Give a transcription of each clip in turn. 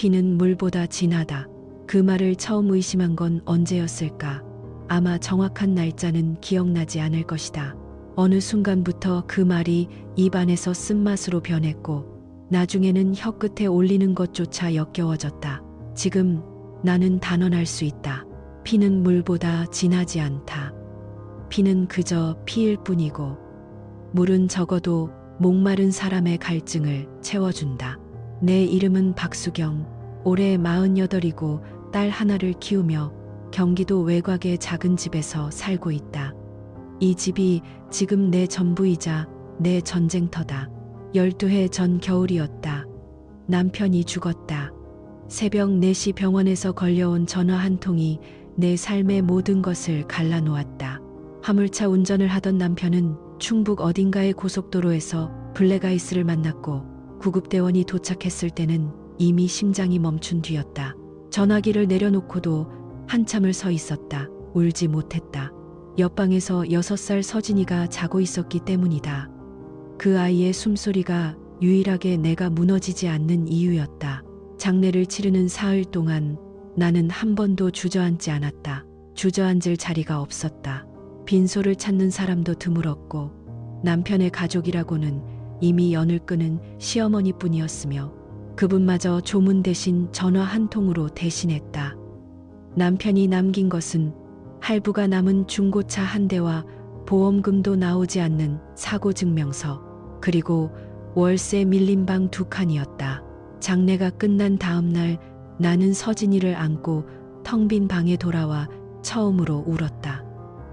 피는 물보다 진하다. 그 말을 처음 의심한 건 언제였을까? 아마 정확한 날짜는 기억나지 않을 것이다. 어느 순간부터 그 말이 입안에서 쓴맛으로 변했고 나중에는 혀끝에 올리는 것조차 역겨워졌다. 지금 나는 단언할 수 있다. 피는 물보다 진하지 않다. 피는 그저 피일 뿐이고 물은 적어도 목마른 사람의 갈증을 채워준다. 내 이름은 박수경. 올해 48이고 딸 하나를 키우며 경기도 외곽의 작은 집에서 살고 있다. 이 집이 지금 내 전부이자 내 전쟁터다. 12해 전 겨울이었다. 남편이 죽었다. 새벽 4시 병원에서 걸려온 전화 한 통이 내 삶의 모든 것을 갈라놓았다. 화물차 운전을 하던 남편은 충북 어딘가의 고속도로에서 블랙아이스를 만났고 구급대원이 도착했을 때는 이미 심장이 멈춘 뒤였다. 전화기를 내려놓고도 한참을 서 있었다. 울지 못했다. 옆방에서 6살 서진이가 자고 있었기 때문이다. 그 아이의 숨소리가 유일하게 내가 무너지지 않는 이유였다. 장례를 치르는 사흘 동안 나는 한 번도 주저앉지 않았다. 주저앉을 자리가 없었다. 빈소를 찾는 사람도 드물었고 남편의 가족이라고는 이미 연을 끄는 시어머니뿐이었으며 그분마저 조문 대신 전화 한 통으로 대신했다. 남편이 남긴 것은 할부가 남은 중고차 한 대와 보험금도 나오지 않는 사고증명서, 그리고 월세 밀린 방 2칸이었다. 장례가 끝난 다음 날 나는 서진이를 안고 텅 빈 방에 돌아와 처음으로 울었다.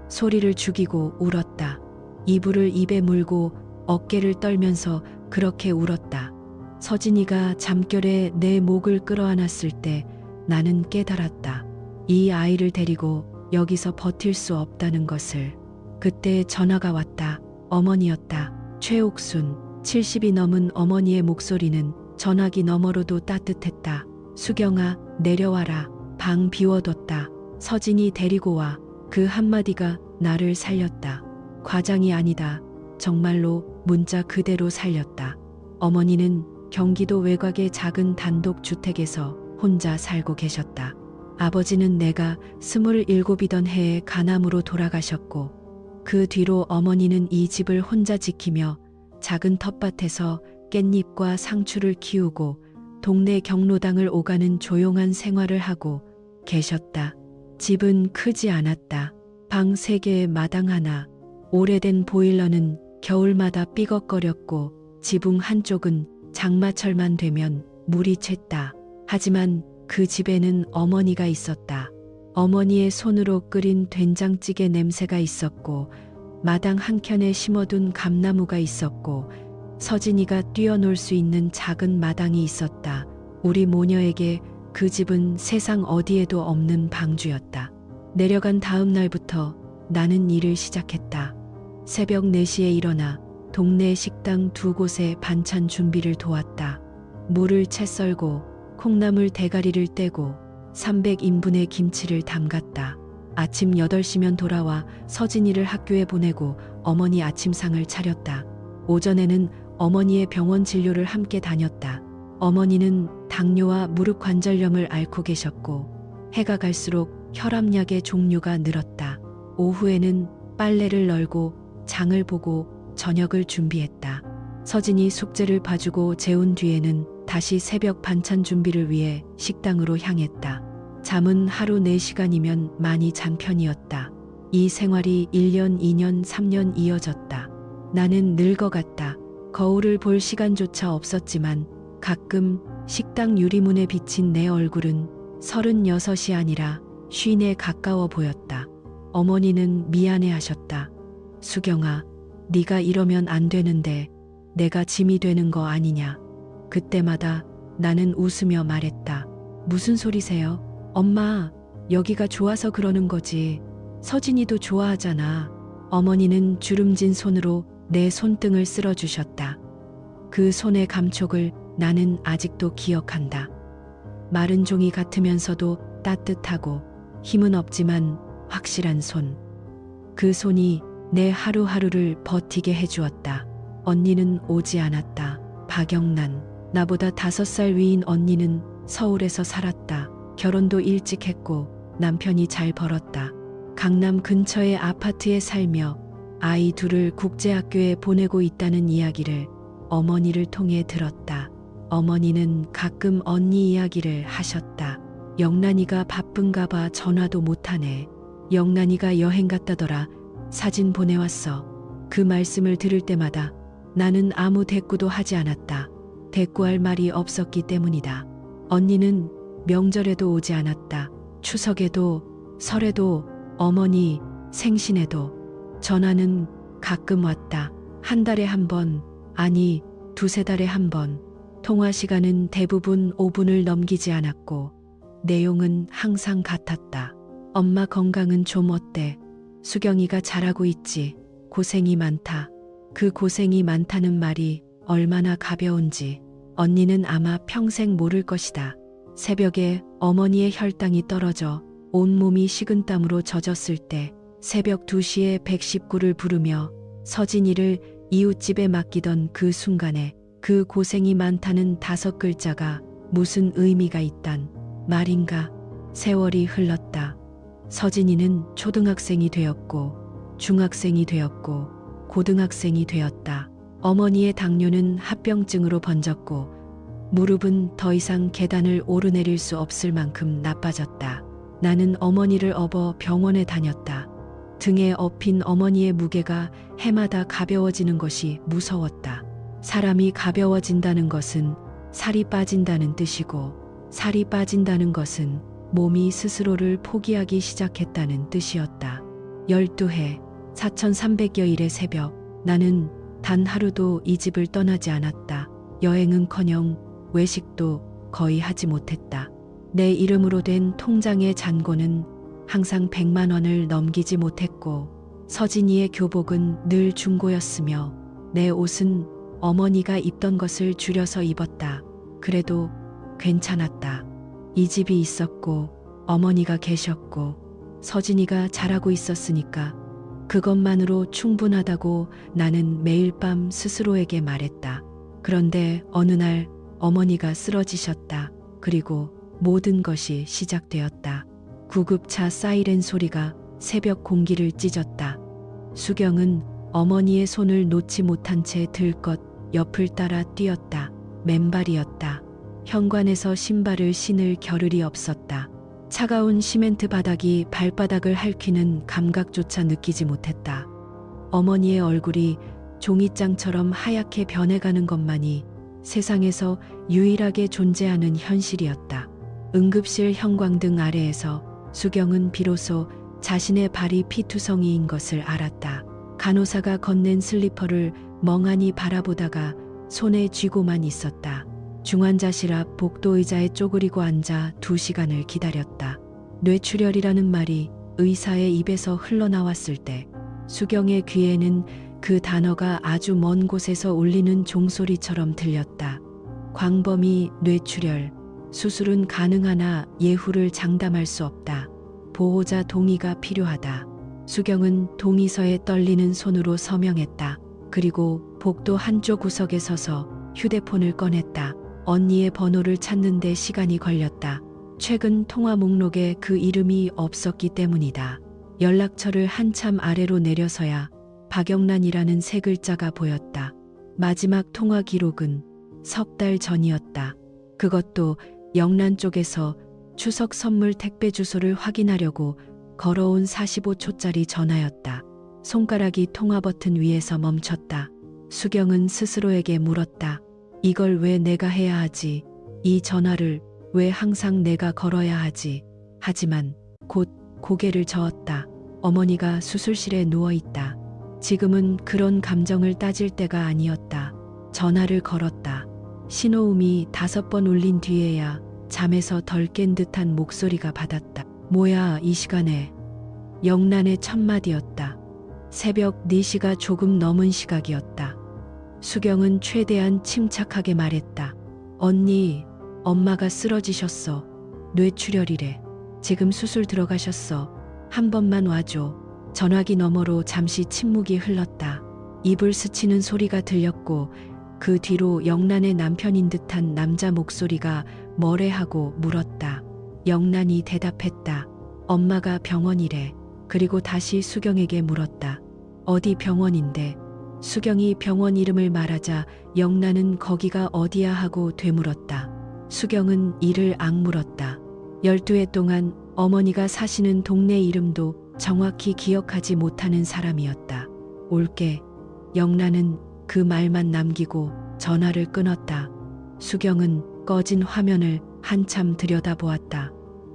소리를 죽이고 울었다. 이불을 입에 물고 어깨를 떨면서 그렇게 울었다. 서진이가 잠결에 내 목을 끌어안았을 때 나는 깨달았다. 이 아이를 데리고 여기서 버틸 수 없다는 것을. 그때 전화가 왔다. 어머니였다. 최옥순. 70이 넘은 어머니의 목소리는 전화기 너머로도 따뜻했다. 수경아, 내려와라. 방 비워뒀다. 서진이 데리고 와. 그 한마디가 나를 살렸다. 과장이 아니다. 정말로 문자 그대로 살렸다. 어머니는 경기도 외곽의 작은 단독 주택에서 혼자 살고 계셨다. 아버지는 내가 27이던 해에 간암으로 돌아가셨고 그 뒤로 어머니는 이 집을 혼자 지키며 작은 텃밭에서 깻잎과 상추를 키우고 동네 경로당을 오가는 조용한 생활을 하고 계셨다. 집은 크지 않았다. 방 3개에 마당 하나. 오래된 보일러는 겨울마다 삐걱거렸고 지붕 한쪽은 장마철만 되면 물이 샜다. 하지만 그 집에는 어머니가 있었다. 어머니의 손으로 끓인 된장찌개 냄새가 있었고 마당 한켠에 심어둔 감나무가 있었고 서진이가 뛰어놀 수 있는 작은 마당이 있었다. 우리 모녀에게 그 집은 세상 어디에도 없는 방주였다. 내려간 다음 날부터 나는 일을 시작했다. 새벽 4시에 일어나 동네 식당 2곳에 반찬 준비를 도왔다. 물을 채 썰고 콩나물 대가리를 떼고 300인분의 김치를 담갔다. 아침 8시면 돌아와 서진이를 학교에 보내고 어머니 아침상을 차렸다. 오전에는 어머니의 병원 진료를 함께 다녔다. 어머니는 당뇨와 무릎 관절염을 앓고 계셨고 해가 갈수록 혈압약의 종류가 늘었다. 오후에는 빨래를 널고 장을 보고 저녁을 준비했다. 서진이 숙제를 봐주고 재운 뒤에는 다시 새벽 반찬 준비를 위해 식당으로 향했다. 잠은 하루 4시간이면 많이 잔 편이었다. 이 생활이 1년, 2년, 3년 이어졌다. 나는 늙어갔다. 거울을 볼 시간조차 없었지만 가끔 식당 유리문에 비친 내 얼굴은 36이 아니라 50에 가까워 보였다. 어머니는 미안해하셨다. 수경아, 네가 이러면 안 되는데 내가 짐이 되는 거 아니냐. 그때마다 나는 웃으며 말했다. 무슨 소리세요? 엄마, 여기가 좋아서 그러는 거지. 서진이도 좋아하잖아. 어머니는 주름진 손으로 내 손등을 쓸어주셨다. 그 손의 감촉을 나는 아직도 기억한다. 마른 종이 같으면서도 따뜻하고 힘은 없지만 확실한 손. 그 손이 내 하루하루를 버티게 해주었다. 언니는 오지 않았다. 박영란. 나보다 5살 위인 언니는 서울에서 살았다. 결혼도 일찍 했고 남편이 잘 벌었다. 강남 근처의 아파트에 살며 아이 둘을 국제학교에 보내고 있다는 이야기를 어머니를 통해 들었다. 어머니는 가끔 언니 이야기를 하셨다. 영란이가 바쁜가 봐 전화도 못하네. 영란이가 여행 갔다더라. 사진 보내왔어. 그 말씀을 들을 때마다 나는 아무 대꾸도 하지 않았다. 대꾸할 말이 없었기 때문이다. 언니는 명절에도 오지 않았다. 추석에도, 설에도, 어머니 생신에도. 전화는 가끔 왔다. 한 달에 한 번, 아니 두세 달에 한 번. 통화 시간은 대부분 5분을 넘기지 않았고 내용은 항상 같았다. 엄마 건강은 좀 어때? 수경이가 잘하고 있지. 고생이 많다. 그 고생이 많다는 말이 얼마나 가벼운지 언니는 아마 평생 모를 것이다. 새벽에 어머니의 혈당이 떨어져 온몸이 식은땀으로 젖었을 때 새벽 2시에 119를 부르며 서진이를 이웃집에 맡기던 그 순간에 그 고생이 많다는 5글자가 무슨 의미가 있단 말인가. 세월이 흘렀다. 서진이는 초등학생이 되었고 중학생이 되었고 고등학생이 되었다. 어머니의 당뇨는 합병증으로 번졌고 무릎은 더 이상 계단을 오르내릴 수 없을 만큼 나빠졌다. 나는 어머니를 업어 병원에 다녔다. 등에 업힌 어머니의 무게가 해마다 가벼워지는 것이 무서웠다. 사람이 가벼워진다는 것은 살이 빠진다는 뜻이고 살이 빠진다는 것은 몸이 스스로를 포기하기 시작했다는 뜻이었다. 12해 4300여일의 새벽 나는 단 하루도 이 집을 떠나지 않았다. 여행은커녕 외식도 거의 하지 못했다. 내 이름으로 된 통장의 잔고는 항상 100만 원을 넘기지 못했고 서진이의 교복은 늘 중고였으며 내 옷은 어머니가 입던 것을 줄여서 입었다. 그래도 괜찮았다. 이 집이 있었고 어머니가 계셨고 서진이가 잘하고 있었으니까 그것만으로 충분하다고 나는 매일 밤 스스로에게 말했다. 그런데 어느 날 어머니가 쓰러지셨다. 그리고 모든 것이 시작되었다. 구급차 사이렌 소리가 새벽 공기를 찢었다. 수경은 어머니의 손을 놓지 못한 채 들것 옆을 따라 뛰었다. 맨발이었다. 현관에서 신발을 신을 겨를이 없었다. 차가운 시멘트 바닥이 발바닥을 핥히는 감각조차 느끼지 못했다. 어머니의 얼굴이 종이장처럼 하얗게 변해가는 것만이 세상에서 유일하게 존재하는 현실이었다. 응급실 형광등 아래에서 수경은 비로소 자신의 발이 피투성이인 것을 알았다. 간호사가 건넨 슬리퍼를 멍하니 바라보다가 손에 쥐고만 있었다. 중환자실 앞 복도 의자에 쪼그리고 앉아 2시간을 기다렸다. 뇌출혈이라는 말이 의사의 입에서 흘러나왔을 때 수경의 귀에는 그 단어가 아주 먼 곳에서 울리는 종소리처럼 들렸다. 광범위 뇌출혈, 수술은 가능하나 예후를 장담할 수 없다. 보호자 동의가 필요하다. 수경은 동의서에 떨리는 손으로 서명했다. 그리고 복도 한쪽 구석에 서서 휴대폰을 꺼냈다. 언니의 번호를 찾는데 시간이 걸렸다. 최근 통화 목록에 그 이름이 없었기 때문이다. 연락처를 한참 아래로 내려서야 박영란이라는 3글자가 보였다. 마지막 통화 기록은 석 달 전이었다. 그것도 영란 쪽에서 추석 선물 택배 주소를 확인하려고 걸어온 45초짜리 전화였다. 손가락이 통화 버튼 위에서 멈췄다. 수경은 스스로에게 물었다. 이걸 왜 내가 해야 하지? 이 전화를 왜 항상 내가 걸어야 하지? 하지만 곧 고개를 저었다. 어머니가 수술실에 누워있다. 지금은 그런 감정을 따질 때가 아니었다. 전화를 걸었다. 신호음이 5번 울린 뒤에야 잠에서 덜 깬 듯한 목소리가 받았다. 뭐야 이 시간에. 영란의 첫마디였다. 새벽 4시가 조금 넘은 시각이었다. 수경은 최대한 침착하게 말했다. 언니, 엄마가 쓰러지셨어. 뇌출혈이래. 지금 수술 들어가셨어. 한 번만 와줘. 전화기 너머로 잠시 침묵이 흘렀다. 입을 스치는 소리가 들렸고 그 뒤로 영란의 남편인 듯한 남자 목소리가 뭐래 하고 물었다. 영란이 대답했다. 엄마가 병원이래. 그리고 다시 수경에게 물었다. 어디 병원인데? 수경이 병원 이름을 말하자 영란은 거기가 어디야 하고 되물었다. 수경은 이를 악물었다. 12해 동안 어머니가 사시는 동네 이름도 정확히 기억하지 못하는 사람이었다. 올게. 영란은 그 말만 남기고 전화를 끊었다. 수경은 꺼진 화면을 한참 들여다보았다.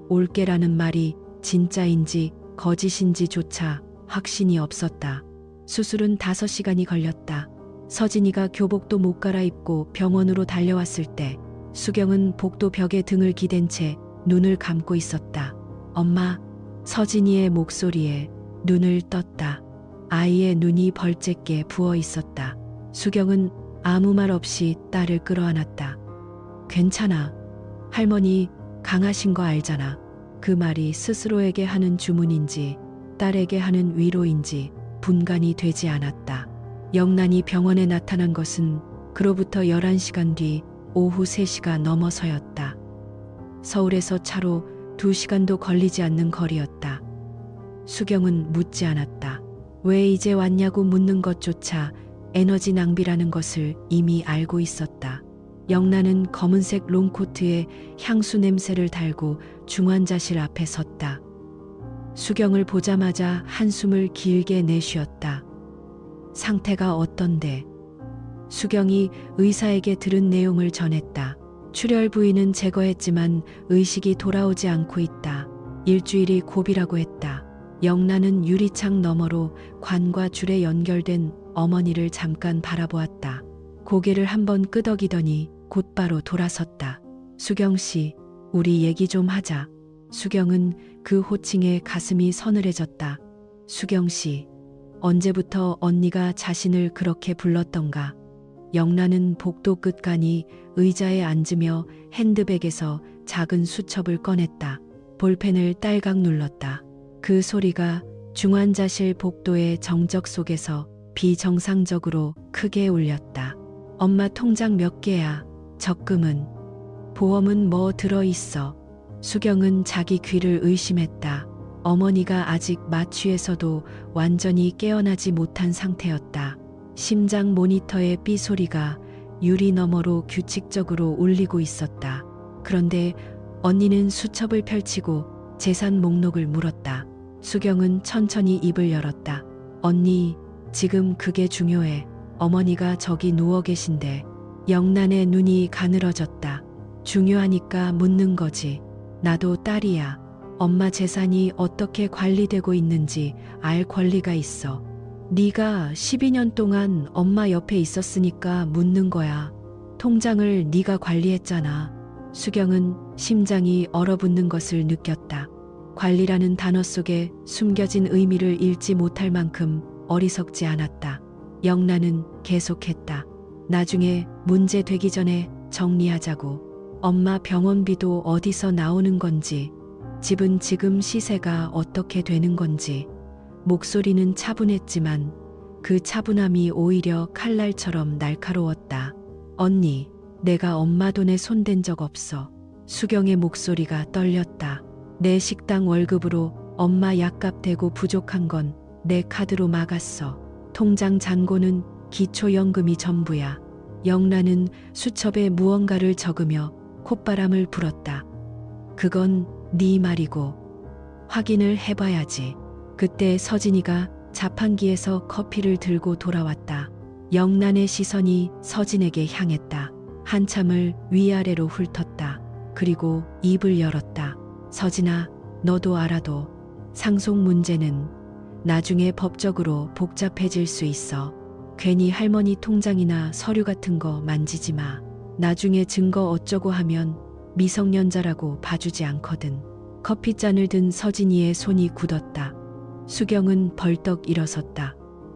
올게라는 말이 진짜인지 거짓인지조차 확신이 없었다. 수술은 5시간이 걸렸다. 서진이가 교복도 못 갈아입고 병원으로 달려왔을 때 수경은 복도 벽에 등을 기댄 채 눈을 감고 있었다. 엄마. 서진이의 목소리에 눈을 떴다. 아이의 눈이 벌겋게 부어 있었다. 수경은 아무 말 없이 딸을 끌어안았다. 괜찮아. 할머니 강하신 거 알잖아. 그 말이 스스로에게 하는 주문인지 딸에게 하는 위로인지 분간이 되지 않았다. 영란이 병원에 나타난 것은 그로부터 11시간 뒤 오후 3시가 넘어서였다. 서울에서 차로 2시간도 걸리지 않는 거리였다. 수경은 묻지 않았다. 왜 이제 왔냐고 묻는 것조차 에너지 낭비라는 것을 이미 알고 있었다. 영란은 검은색 롱코트에 향수 냄새를 달고 중환자실 앞에 섰다. 수경을 보자마자 한숨을 길게 내쉬었다. 상태가 어떤데? 수경이 의사에게 들은 내용을 전했다. 출혈 부위는 제거했지만 의식이 돌아오지 않고 있다. 일주일이 고비라고 했다. 영란은 유리창 너머로 관과 줄에 연결된 어머니를 잠깐 바라보았다. 고개를 한번 끄덕이더니 곧바로 돌아섰다. 수경 씨, 우리 얘기 좀 하자. 수경은 그 호칭에 가슴이 서늘해졌다. 수경 씨, 언제부터 언니가 자신을 그렇게 불렀던가? 영란은 복도 끝가니 의자에 앉으며 핸드백에서 작은 수첩을 꺼냈다. 볼펜을 딸깍 눌렀다. 그 소리가 중환자실 복도의 정적 속에서 비정상적으로 크게 울렸다. 엄마 통장 몇 개야? 적금은? 보험은 뭐 들어있어? 수경은 자기 귀를 의심했다. 어머니가 아직 마취에서도 완전히 깨어나지 못한 상태였다. 심장 모니터의 삐 소리가 유리 너머로 규칙적으로 울리고 있었다. 그런데 언니는 수첩을 펼치고 재산 목록을 물었다. 수경은 천천히 입을 열었다. 언니, 지금 그게 중요해. 어머니가 저기 누워 계신데. 영란의 눈이 가늘어졌다. 중요하니까 묻는 거지. 나도 딸이야. 엄마 재산이 어떻게 관리되고 있는지 알 권리가 있어. 네가 12년 동안 엄마 옆에 있었으니까 묻는 거야. 통장을 네가 관리했잖아. 수경은 심장이 얼어붙는 것을 느꼈다. 관리라는 단어 속에 숨겨진 의미를 읽지 못할 만큼 어리석지 않았다. 영란은 계속했다. 나중에 문제 되기 전에 정리하자고. 엄마 병원비도 어디서 나오는 건지, 집은 지금 시세가 어떻게 되는 건지. 목소리는 차분했지만 그 차분함이 오히려 칼날처럼 날카로웠다. 언니, 내가 엄마 돈에 손댄 적 없어. 수경의 목소리가 떨렸다. 내 식당 월급으로 엄마 약값 대고 부족한 건 내 카드로 막았어. 통장 잔고는 기초연금이 전부야. 영란은 수첩에 무언가를 적으며 콧바람을 불었다. 그건 네 말이고 확인을 해봐야지. 그때 서진이가 자판기에서 커피를 들고 돌아왔다. 영란의 시선이 서진에게 향했다. 한참을 위아래로 훑었다. 그리고 입을 열었다. 서진아, 너도 알아도 상속 문제는 나중에 법적으로 복잡해질 수 있어. 괜히 할머니 통장이나 서류 같은 거 만지지 마. 나중에 증거 어쩌고 하면 미성년자라고 봐주지 않거든. 커피잔을 든 서진이의 손이 굳었다. 수경은 벌떡 일어섰다.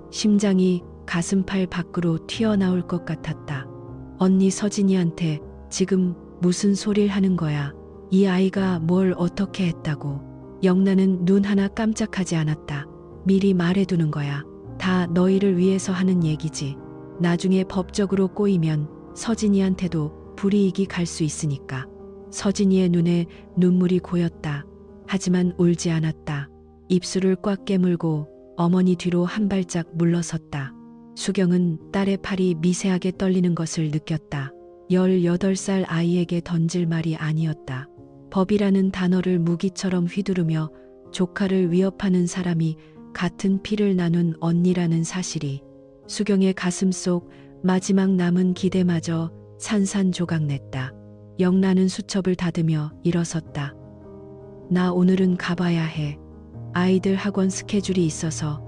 심장이 가슴팔 밖으로 튀어나올 것 같았다. 언니 서진이한테 지금 무슨 소리를 하는 거야? 이 아이가 뭘 어떻게 했다고? 영란은 눈 하나 깜짝하지 않았다. 미리 말해두는 거야. 다 너희를 위해서 하는 얘기지. 나중에 법적으로 꼬이면 서진이한테도 불이익이 갈 수 있으니까. 서진이의 눈에 눈물이 고였다. 하지만 울지 않았다. 입술을 꽉 깨물고 어머니 뒤로 한 발짝 물러섰다. 수경은 딸의 팔이 미세하게 떨리는 것을 느꼈다. 18살 아이에게 던질 말이 아니었다. 법이라는 단어를 무기처럼 휘두르며 조카를 위협하는 사람이 같은 피를 나눈 언니라는 사실이 수경의 가슴 속 마지막 남은 기대마저 산산조각냈다. 영란은 수첩을 닫으며 일어섰다. 나 오늘은 가봐야 해. 아이들 학원 스케줄이 있어서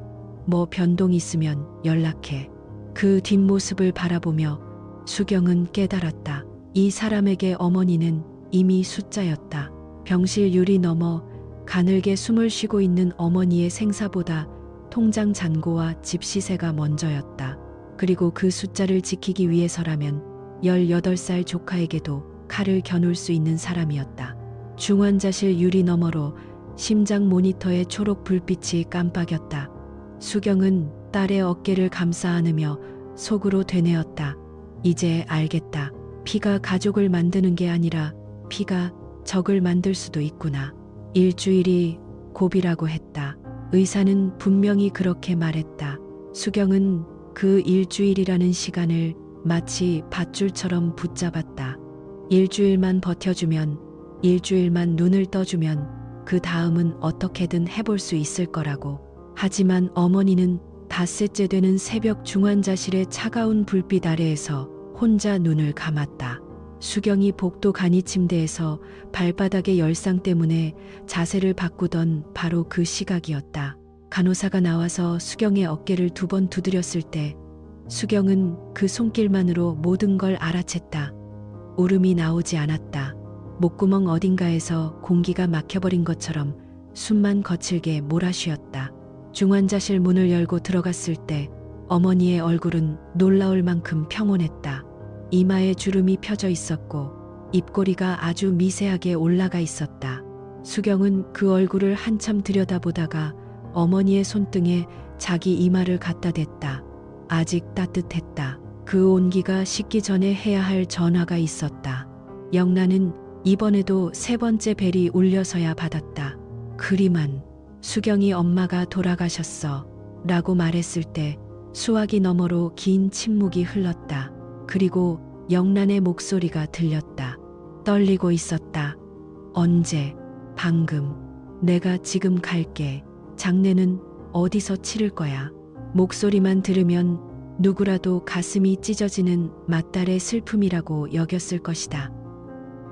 뭐 변동 있으면 연락해. 그 뒷모습을 바라보며 수경은 깨달았다. 이 사람에게 어머니는 이미 숫자였다. 병실 유리 너머 가늘게 숨을 쉬고 있는 어머니의 생사보다 통장 잔고와 집 시세가 먼저였다. 그리고 그 숫자를 지키기 위해서라면 18살 조카에게도 칼을 겨눌 수 있는 사람이었다. 중환자실 유리 너머로 심장 모니터의 초록 불빛이 깜빡였다. 수경은 딸의 어깨를 감싸 안으며 속으로 되뇌었다. 이제 알겠다. 피가 가족을 만드는 게 아니라 피가 적을 만들 수도 있구나. 일주일이 고비라고 했다. 의사는 분명히 그렇게 말했다. 수경은 그 일주일이라는 시간을 마치 밧줄처럼 붙잡았다. 일주일만 버텨주면, 일주일만 눈을 떠주면 그 다음은 어떻게든 해볼 수 있을 거라고. 하지만 어머니는 닷새째 되는 새벽 중환자실의 차가운 불빛 아래에서 혼자 눈을 감았다. 수경이 복도 간이 침대에서 발바닥의 열상 때문에 자세를 바꾸던 바로 그 시각이었다. 간호사가 나와서 수경의 어깨를 2번 두드렸을 때 수경은 그 손길만으로 모든 걸 알아챘다. 울음이 나오지 않았다. 목구멍 어딘가에서 공기가 막혀버린 것처럼 숨만 거칠게 몰아쉬었다. 중환자실 문을 열고 들어갔을 때 어머니의 얼굴은 놀라울 만큼 평온했다. 이마에 주름이 펴져 있었고 입꼬리가 아주 미세하게 올라가 있었다. 수경은 그 얼굴을 한참 들여다보다가 어머니의 손등에 자기 이마를 갖다 댔다. 아직 따뜻했다. 그 온기가 식기 전에 해야 할 전화가 있었다. 영란은 이번에도 3번째 벨이 울려서야 받았다. 그리만 수경이 엄마가 돌아가셨어 라고 말했을 때 수화기 너머로 긴 침묵이 흘렀다. 그리고 영란의 목소리가 들렸다. 떨리고 있었다. 언제? 방금. 내가 지금 갈게. 장례는 어디서 치를 거야? 목소리만 들으면 누구라도 가슴이 찢어지는 맏딸의 슬픔이라고 여겼을 것이다.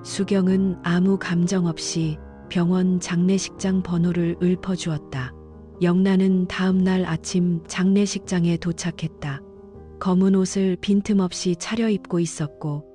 수경은 아무 감정 없이 병원 장례식장 번호를 읊어주었다. 영란은 다음 날 아침 장례식장에 도착했다. 검은 옷을 빈틈없이 차려입고 있었고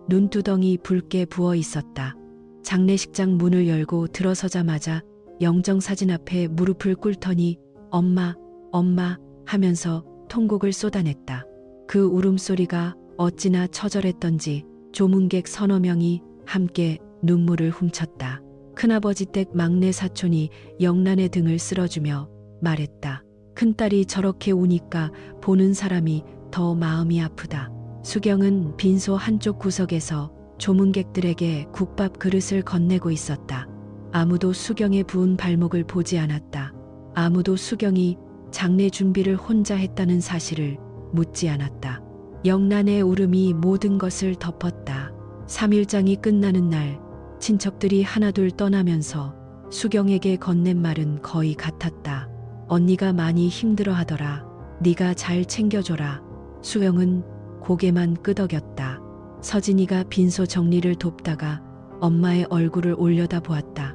눈두덩이 붉게 부어 있었다. 장례식장 문을 열고 들어서자마자 영정사진 앞에 무릎을 꿇더니 엄마, 엄마 하면서 통곡을 쏟아냈다. 그 울음소리가 어찌나 처절했던지 조문객 서너 명이 함께 눈물을 훔쳤다. 큰아버지 댁 막내 사촌이 영란의 등을 쓸어주며 말했다. 큰딸이 저렇게 우니까 보는 사람이 더 마음이 아프다. 수경은 빈소 한쪽 구석에서 조문객들에게 국밥 그릇을 건네고 있었다. 아무도 수경의 부은 발목을 보지 않았다. 아무도 수경이 장례 준비를 혼자 했다는 사실을 묻지 않았다. 영란의 울음이 모든 것을 덮었다. 3일장이 끝나는 날 친척들이 하나둘 떠나면서 수경에게 건넨 말은 거의 같았다. 언니가 많이 힘들어하더라. 네가 잘 챙겨줘라. 수경은 고개만 끄덕였다. 서진이가 빈소 정리를 돕다가 엄마의 얼굴을 올려다보았다.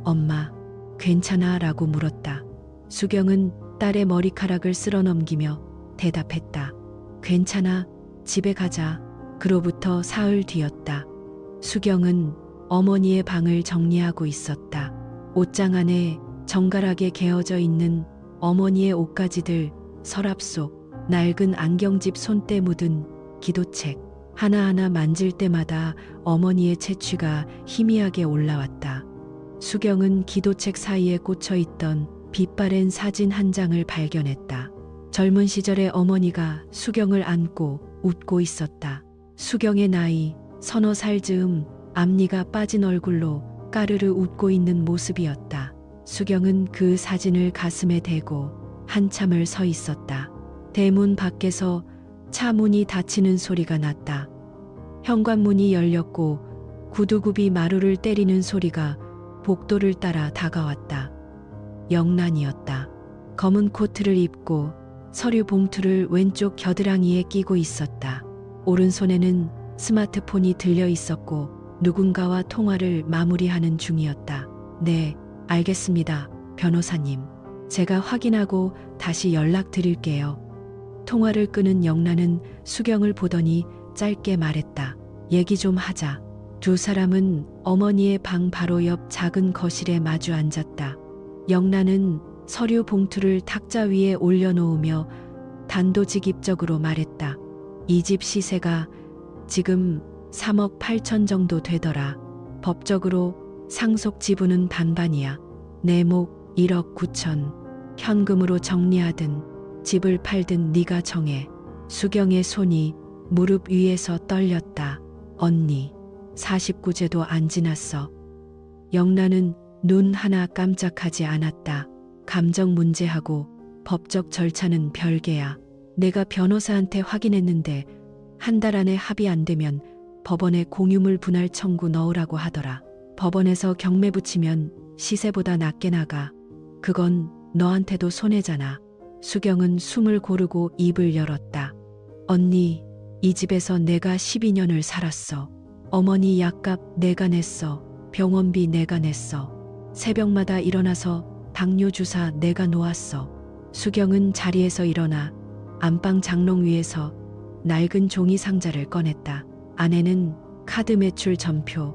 엄마, 괜찮아? 라고 물었다. 수경은 딸의 머리카락을 쓸어넘기며 대답했다. 괜찮아, 집에 가자. 그로부터 사흘 뒤였다. 수경은 어머니의 방을 정리하고 있었다. 옷장 안에 정갈하게 개어져 있는 어머니의 옷가지들, 서랍 속 낡은 안경집 손때 묻은 기도책 하나하나 만질 때마다 어머니의 채취가 희미하게 올라왔다. 수경은 기도책 사이에 꽂혀 있던 빛바랜 사진 한 장을 발견했다. 젊은 시절의 어머니가 수경을 안고 웃고 있었다. 수경의 나이 30살 즈음, 앞니가 빠진 얼굴로 까르르 웃고 있는 모습이었다. 수경은 그 사진을 가슴에 대고 한참을 서 있었다. 대문 밖에서 차 문이 닫히는 소리가 났다. 현관문이 열렸고 구두굽이 마루를 때리는 소리가 복도를 따라 다가왔다. 영란이었다. 검은 코트를 입고 서류 봉투를 왼쪽 겨드랑이에 끼고 있었다. 오른손에는 스마트폰이 들려 있었고 누군가와 통화를 마무리하는 중이었다. 네, 알겠습니다, 변호사님. 제가 확인하고 다시 연락드릴게요. 통화를 끄는 영란은 수경을 보더니 짧게 말했다. 얘기 좀 하자. 두 사람은 어머니의 방 바로 옆 작은 거실에 마주 앉았다. 영란은 서류 봉투를 탁자 위에 올려놓으며 단도직입적으로 말했다. 이 집 시세가 지금 3억 8천 정도 되더라. 법적으로 상속 지분은 반반이야. 내 목 1억 9천. 현금으로 정리하든 집을 팔든 네가 정해. 수경의 손이 무릎 위에서 떨렸다. 언니, 49제도 안 지났어. 영란은 눈 하나 깜짝하지 않았다. 감정 문제하고 법적 절차는 별개야. 내가 변호사한테 확인했는데 한 달 안에 합의 안 되면 법원에 공유물 분할 청구 넣으라고 하더라. 법원에서 경매 붙이면 시세보다 낮게 나가. 그건 너한테도 손해잖아. 수경은 숨을 고르고 입을 열었다. 언니, 이 집에서 내가 12년을 살았어. 어머니 약값 내가 냈어. 병원비 내가 냈어. 새벽마다 일어나서 당뇨 주사 내가 놓았어. 수경은 자리에서 일어나 안방 장롱 위에서 낡은 종이 상자를 꺼냈다. 안에는 카드 매출 전표,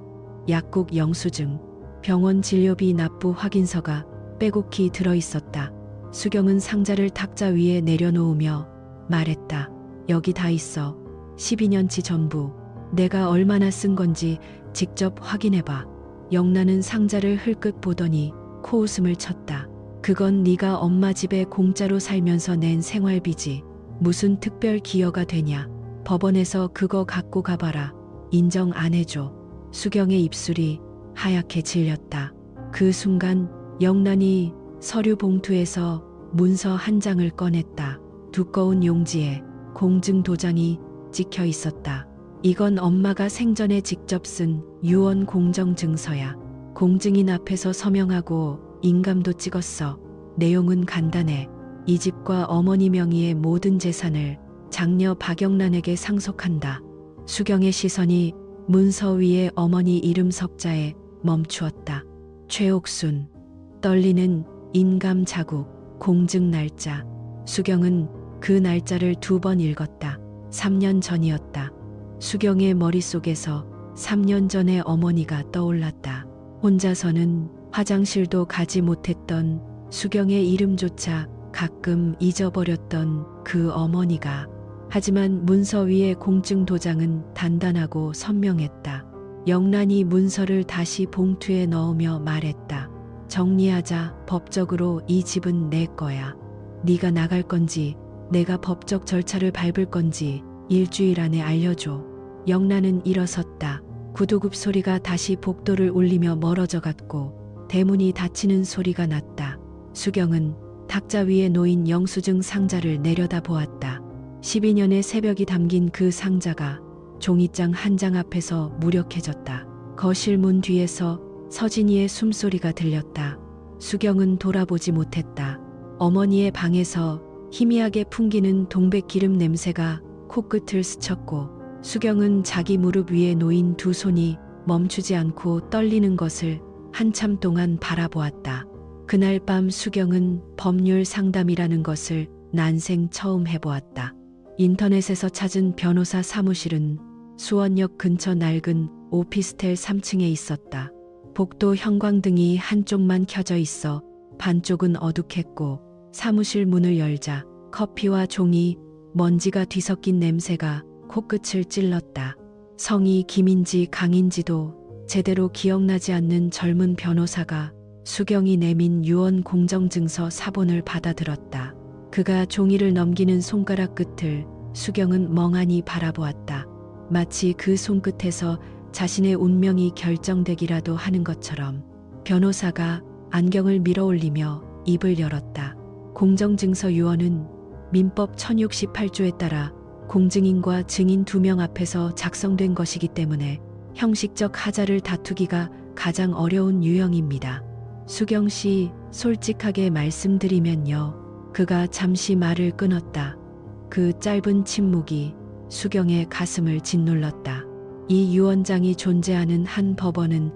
약국 영수증, 병원 진료비 납부 확인서가 빼곡히 들어있었다. 수경은 상자를 탁자 위에 내려놓으며 말했다. 여기 다 있어. 12년치 전부. 내가 얼마나 쓴 건지 직접 확인해봐. 영란은 상자를 흘끗 보더니 코웃음을 쳤다. 그건 네가 엄마 집에 공짜로 살면서 낸 생활비지. 무슨 특별 기여가 되냐. 법원에서 그거 갖고 가봐라. 인정 안 해줘. 수경의 입술이 하얗게 질렸다. 그 순간 영란이 서류 봉투에서 문서 한 장을 꺼냈다. 두꺼운 용지에 공증 도장이 찍혀 있었다. 이건 엄마가 생전에 직접 쓴 유언 공정증서야. 공증인 앞에서 서명하고 인감도 찍었어. 내용은 간단해. 이 집과 어머니 명의의 모든 재산을 장녀 박영란에게 상속한다. 수경의 시선이 문서 위에 어머니 이름 석자에 멈추었다. 최옥순. 떨리는 인감 자국, 공증 날짜. 수경은 그 날짜를 2번 읽었다. 3년 전이었다. 수경의 머릿속에서 3년 전의 어머니가 떠올랐다. 혼자서는 화장실도 가지 못했던 수경의 이름조차 가끔 잊어버렸던 그 어머니가. 하지만 문서 위의 공증 도장은 단단하고 선명했다. 영란이 문서를 다시 봉투에 넣으며 말했다. 정리하자. 법적으로 이 집은 내 거야. 네가 나갈 건지 내가 법적 절차를 밟을 건지 일주일 안에 알려줘. 영란은 일어섰다. 구두굽 소리가 다시 복도를 울리며 멀어져 갔고 대문이 닫히는 소리가 났다. 수경은 탁자 위에 놓인 영수증 상자를 내려다 보았다. 12년의 새벽이 담긴 그 상자가 종이장 한 장 앞에서 무력해졌다. 거실 문 뒤에서 서진이의 숨소리가 들렸다. 수경은 돌아보지 못했다. 어머니의 방에서 희미하게 풍기는 동백기름 냄새가 코끝을 스쳤고 수경은 자기 무릎 위에 놓인 두 손이 멈추지 않고 떨리는 것을 한참 동안 바라보았다. 그날 밤 수경은 법률 상담이라는 것을 난생 처음 해보았다. 인터넷에서 찾은 변호사 사무실은 수원역 근처 낡은 오피스텔 3층에 있었다. 복도 형광등이 한쪽만 켜져 있어 반쪽은 어둑했고 사무실 문을 열자 커피와 종이, 먼지가 뒤섞인 냄새가 코끝을 찔렀다. 성이 김인지 강인지도 제대로 기억나지 않는 젊은 변호사가 수경이 내민 유언 공정증서 사본을 받아들었다. 그가 종이를 넘기는 손가락 끝을 수경은 멍하니 바라보았다. 마치 그 손끝에서 자신의 운명이 결정되기라도 하는 것처럼. 변호사가 안경을 밀어 올리며 입을 열었다. 공정증서 유언은 민법 1068조에 따라 공증인과 증인 2명 앞에서 작성된 것이기 때문에 형식적 하자를 다투기가 가장 어려운 유형입니다. 수경 씨, 솔직하게 말씀드리면요. 그가 잠시 말을 끊었다. 그 짧은 침묵이 수경의 가슴을 짓눌렀다. 이 유언장이 존재하는 한 법원은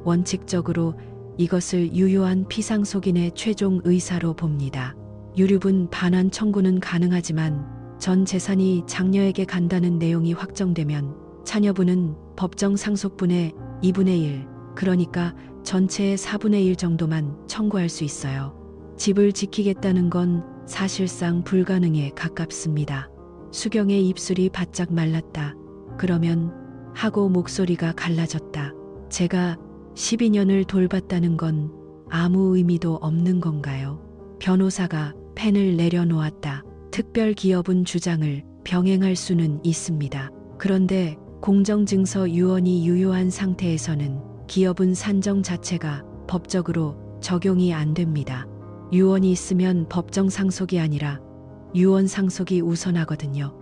원칙적으로 이것을 유효한 피상속인의 최종 의사로 봅니다. 유류분 반환 청구는 가능하지만 전 재산이 장녀에게 간다는 내용이 확정되면 차녀분은 법정 상속분의 2분의 1, 그러니까 전체의 4분의 1 정도만 청구할 수 있어요. 집을 지키겠다는 건 사실상 불가능에 가깝습니다. 수경의 입술이 바짝 말랐다. 그러면 하고 목소리가 갈라졌다. 제가 12년을 돌봤다는 건 아무 의미도 없는 건가요? 변호사가 펜을 내려놓았다. 특별기여분 주장을 병행할 수는 있습니다. 그런데 공정증서 유언이 유효한 상태에서는 기여분 산정 자체가 법적으로 적용이 안 됩니다. 유언이 있으면 법정 상속이 아니라 유언 상속이 우선하거든요.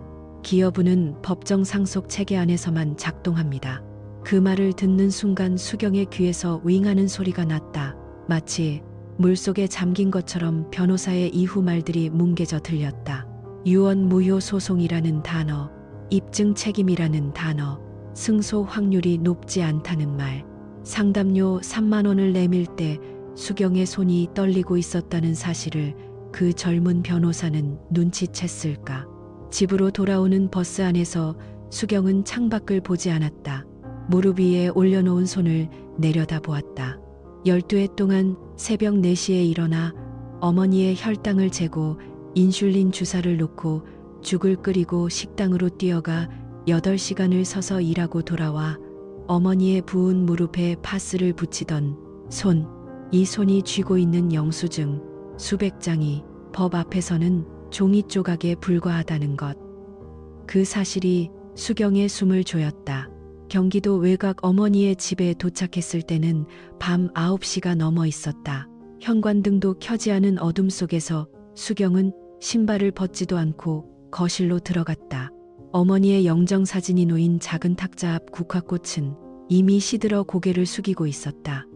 기여분은 법정 상속 체계 안에서만 작동합니다. 그 말을 듣는 순간 수경의 귀에서 윙하는 소리가 났다. 마치 물속에 잠긴 것처럼 변호사의 이후 말들이 뭉개져 들렸다. 유언 무효 소송이라는 단어, 입증 책임이라는 단어, 승소 확률이 높지 않다는 말, 상담료 3만 원을 내밀 때 수경의 손이 떨리고 있었다는 사실을 그 젊은 변호사는 눈치챘을까? 집으로 돌아오는 버스 안에서 수경은 창밖을 보지 않았다. 무릎 위에 올려놓은 손을 내려다보았다. 12해 동안 새벽 4시에 일어나 어머니의 혈당을 재고 인슐린 주사를 놓고 죽을 끓이고 식당으로 뛰어가 8시간을 서서 일하고 돌아와 어머니의 부은 무릎에 파스를 붙이던 손, 이 손이 쥐고 있는 영수증 수백 장이 법 앞에서는 종이 조각에 불과하다는 것. 그 사실이 수경의 숨을 조였다. 경기도 외곽 어머니의 집에 도착했을 때는 밤 9시가 넘어 있었다. 현관등도 켜지 않은 어둠 속에서 수경은 신발을 벗지도 않고 거실로 들어갔다. 어머니의 영정사진이 놓인 작은 탁자 앞 국화꽃은 이미 시들어 고개를 숙이고 있었다.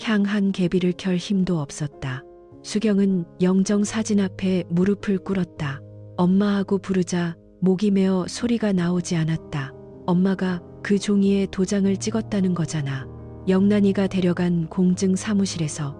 향 한 개비를 켤 힘도 없었다. 수경은 영정사진 앞에 무릎을 꿇었다. 엄마하고 부르자 목이 메어 소리가 나오지 않았다. 엄마가 그 종이에 도장을 찍었다는 거잖아. 영란이가 데려간 공증 사무실에서.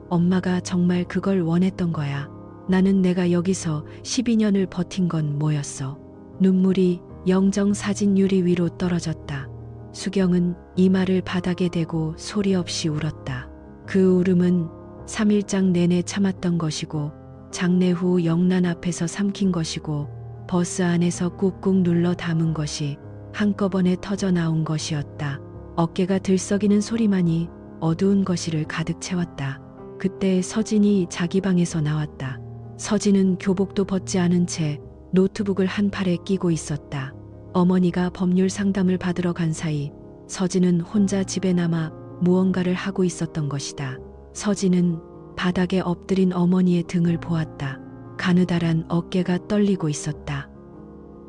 엄마가 정말 그걸 원했던 거야. 나는 내가 여기서 12년을 버틴 건 뭐였어. 눈물이 영정사진 유리 위로 떨어졌다. 수경은 이마를 바닥에 대고 소리 없이 울었다. 그 울음은 3일장 내내 참았던 것이고 장례 후 영란 앞에서 삼킨 것이고 버스 안에서 꾹꾹 눌러 담은 것이 한꺼번에 터져 나온 것이었다. 어깨가 들썩이는 소리만이 어두운 거실을 가득 채웠다. 그때 서진이 자기 방에서 나왔다. 서진은 교복도 벗지 않은 채 노트북을 한 팔에 끼고 있었다. 어머니가 법률 상담을 받으러 간 사이 서진은 혼자 집에 남아 무언가를 하고 있었던 것이다. 서진은 바닥에 엎드린 어머니의 등을 보았다. 가느다란 어깨가 떨리고 있었다.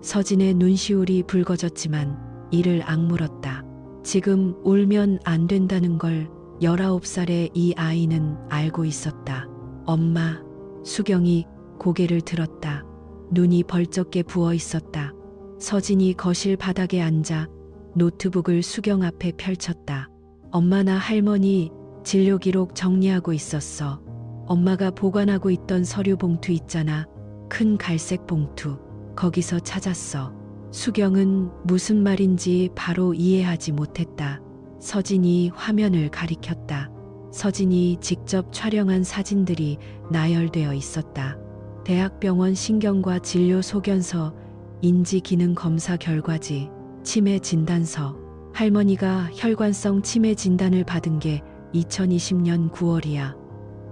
서진의 눈시울이 붉어졌지만 이를 악물었다. 지금 울면 안 된다는 걸 19살의 이 아이는 알고 있었다. 엄마, 수경이 고개를 들었다. 눈이 벌쩍게 부어 있었다. 서진이 거실 바닥에 앉아 노트북을 수경 앞에 펼쳤다. 엄마나 할머니 진료 기록 정리하고 있었어. 엄마가 보관하고 있던 서류 봉투 있잖아. 큰 갈색 봉투. 거기서 찾았어. 수경은 무슨 말인지 바로 이해하지 못했다. 서진이 화면을 가리켰다. 서진이 직접 촬영한 사진들이 나열되어 있었다. 대학병원 신경과 진료 소견서, 인지기능 검사 결과지, 치매 진단서. 할머니가 혈관성 치매 진단을 받은 게 2020년 9월이야.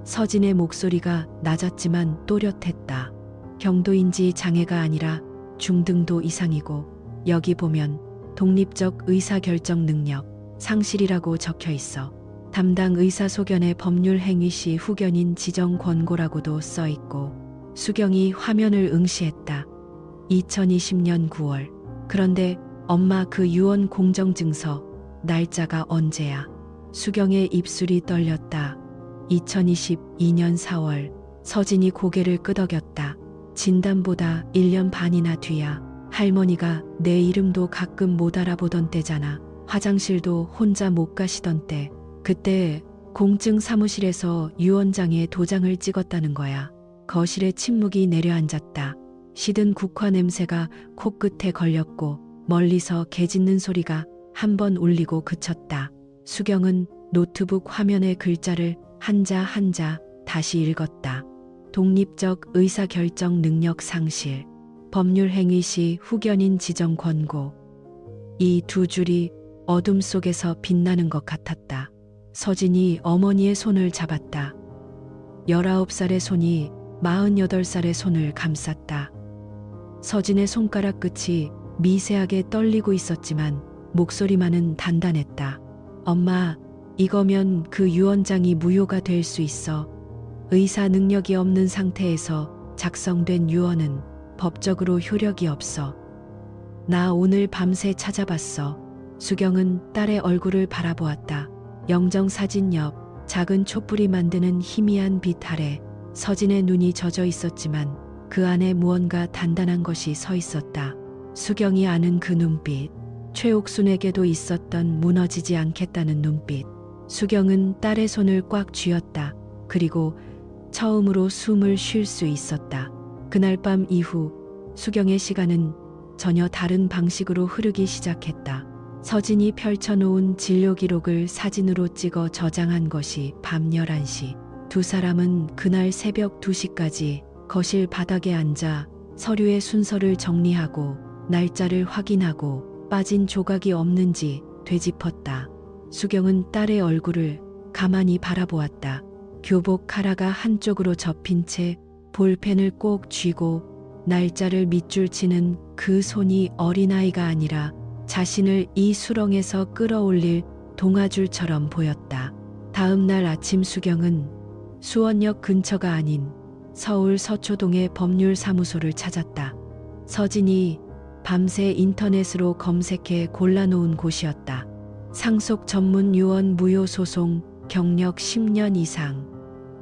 서진의 목소리가 낮았지만 또렷했다. 경도인지 장애가 아니라 중등도 이상이고 여기 보면 독립적 의사결정 능력 상실이라고 적혀 있어. 담당 의사 소견의 법률 행위 시 후견인 지정 권고라고도 써 있고. 수경이 화면을 응시했다. 2020년 9월. 그런데 엄마 그 유언 공정증서 날짜가 언제야? 수경의 입술이 떨렸다. 2022년 4월. 서진이 고개를 끄덕였다. 진단보다 1년 반이나 뒤야. 할머니가 내 이름도 가끔 못 알아보던 때잖아. 화장실도 혼자 못 가시던 때. 그때 공증 사무실에서 유언장에 도장을 찍었다는 거야. 거실에 침묵이 내려앉았다. 시든 국화 냄새가 코끝에 걸렸고 멀리서 개 짖는 소리가 한 번 울리고 그쳤다. 수경은 노트북 화면의 글자를 한자 한자 다시 읽었다. 독립적 의사결정 능력 상실, 법률 행위 시 후견인 지정 권고. 이 두 줄이 어둠 속에서 빛나는 것 같았다. 서진이 어머니의 손을 잡았다. 19살의 손이 48살의 손을 감쌌다. 서진의 손가락 끝이 미세하게 떨리고 있었지만 목소리만은 단단했다. 엄마, 이거면 그 유언장이 무효가 될 수 있어. 의사 능력이 없는 상태에서 작성된 유언은 법적으로 효력이 없어. 나 오늘 밤새 찾아봤어. 수경은 딸의 얼굴을 바라보았다. 영정사진 옆 작은 촛불이 만드는 희미한 빛 아래 서진의 눈이 젖어 있었지만 그 안에 무언가 단단한 것이 서 있었다. 수경이 아는 그 눈빛. 최옥순에게도 있었던 무너지지 않겠다는 눈빛. 수경은 딸의 손을 꽉 쥐었다. 그리고 처음으로 숨을 쉴 수 있었다. 그날 밤 이후 수경의 시간은 전혀 다른 방식으로 흐르기 시작했다. 서진이 펼쳐놓은 진료 기록을 사진으로 찍어 저장한 것이 밤 11시. 두 사람은 그날 새벽 2시까지 거실 바닥에 앉아 서류의 순서를 정리하고 날짜를 확인하고 빠진 조각이 없는지 되짚었다. 수경은 딸의 얼굴을 가만히 바라보았다. 교복 카라가 한쪽으로 접힌 채 볼펜을 꼭 쥐고 날짜를 밑줄 치는 그 손이 어린아이가 아니라 자신을 이 수렁에서 끌어올릴 동아줄처럼 보였다. 다음 날 아침 수경은 수원역 근처가 아닌 서울 서초동의 법률사무소를 찾았다. 서진이 밤새 인터넷으로 검색해 골라놓은 곳이었다. 상속 전문 유언 무효 소송 경력 10년 이상.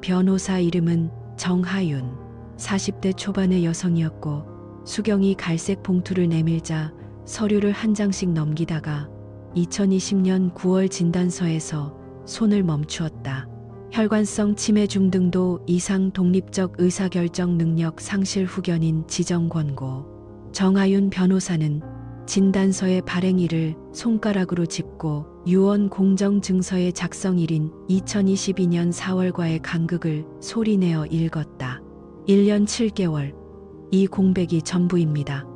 변호사 이름은 정하윤. 40대 초반의 여성이었고 수경이 갈색 봉투를 내밀자 서류를 한 장씩 넘기다가 2020년 9월 진단서에서 손을 멈추었다. 혈관성 치매 중등도 이상 독립적 의사결정 능력 상실 후견인 지정 권고. 정하윤 변호사는 진단서의 발행일을 손가락으로 짚고 유언 공정증서의 작성일인 2022년 4월과의 간극을 소리내어 읽었다. 1년 7개월. 이 공백이 전부입니다.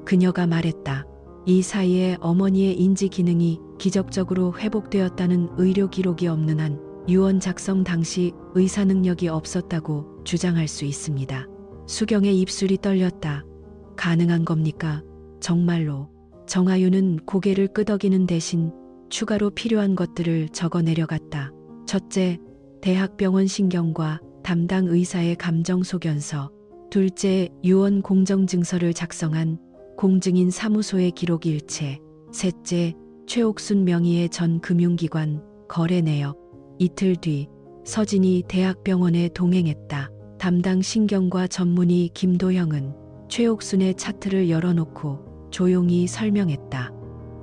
그녀가 말했다. 이 사이에 어머니의 인지 기능이 기적적으로 회복되었다는 의료 기록이 없는 한 유언 작성 당시 의사 능력이 없었다고 주장할 수 있습니다. 수경의 입술이 떨렸다. 가능한 겁니까? 정말로. 정하윤은 고개를 끄덕이는 대신 추가로 필요한 것들을 적어 내려갔다. 첫째, 대학병원 신경과 담당 의사의 감정 소견서. 둘째, 유언 공정증서를 작성한 공증인 사무소의 기록 일체. 셋째, 최옥순 명의의 전 금융기관 거래 내역. 이틀 뒤 서진이 대학병원에 동행했다. 담당 신경과 전문의 김도형은 최옥순의 차트를 열어놓고 조용히 설명했다.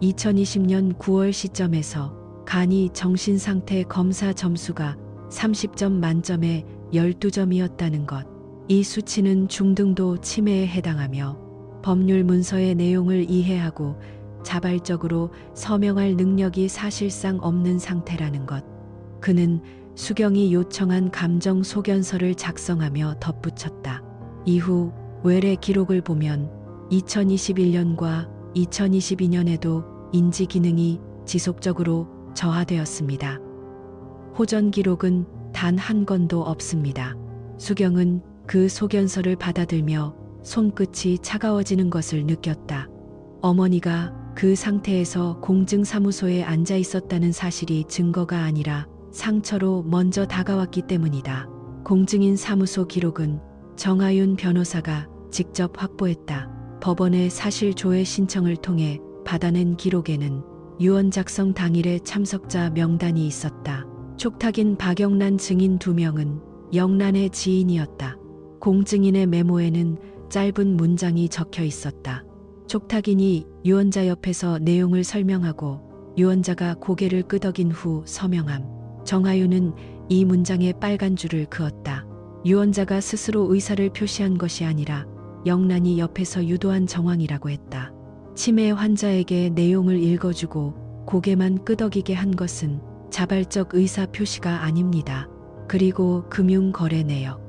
2020년 9월 시점에서 간이 정신상태 검사 점수가 30점 만점에 12점이었다는 것. 이 수치는 중등도 치매에 해당하며 법률 문서의 내용을 이해하고 자발적으로 서명할 능력이 사실상 없는 상태라는 것. 그는 수경이 요청한 감정 소견서를 작성하며 덧붙였다. 이후 외래 기록을 보면 2021년과 2022년에도 인지 기능이 지속적으로 저하되었습니다. 호전 기록은 단 한 건도 없습니다. 수경은 그 소견서를 받아들며 손끝이 차가워지는 것을 느꼈다. 어머니가 그 상태에서 공증사무소에 앉아 있었다는 사실이 증거가 아니라 상처로 먼저 다가왔기 때문이다. 공증인 사무소 기록은 정하윤 변호사가 직접 확보했다. 법원의 사실 조회 신청을 통해 받아낸 기록에는 유언 작성 당일의 참석자 명단이 있었다. 촉탁인 박영란 증인 2명은 영란의 지인이었다. 공증인의 메모에는 짧은 문장이 적혀 있었다. 촉탁인이 유언자 옆에서 내용을 설명하고 유언자가 고개를 끄덕인 후 서명함. 정하윤은 이 문장에 빨간 줄을 그었다. 유언자가 스스로 의사를 표시한 것이 아니라 영란이 옆에서 유도한 정황이라고 했다. 치매 환자에게 내용을 읽어주고 고개만 끄덕이게 한 것은 자발적 의사 표시가 아닙니다. 그리고 금융거래 내역.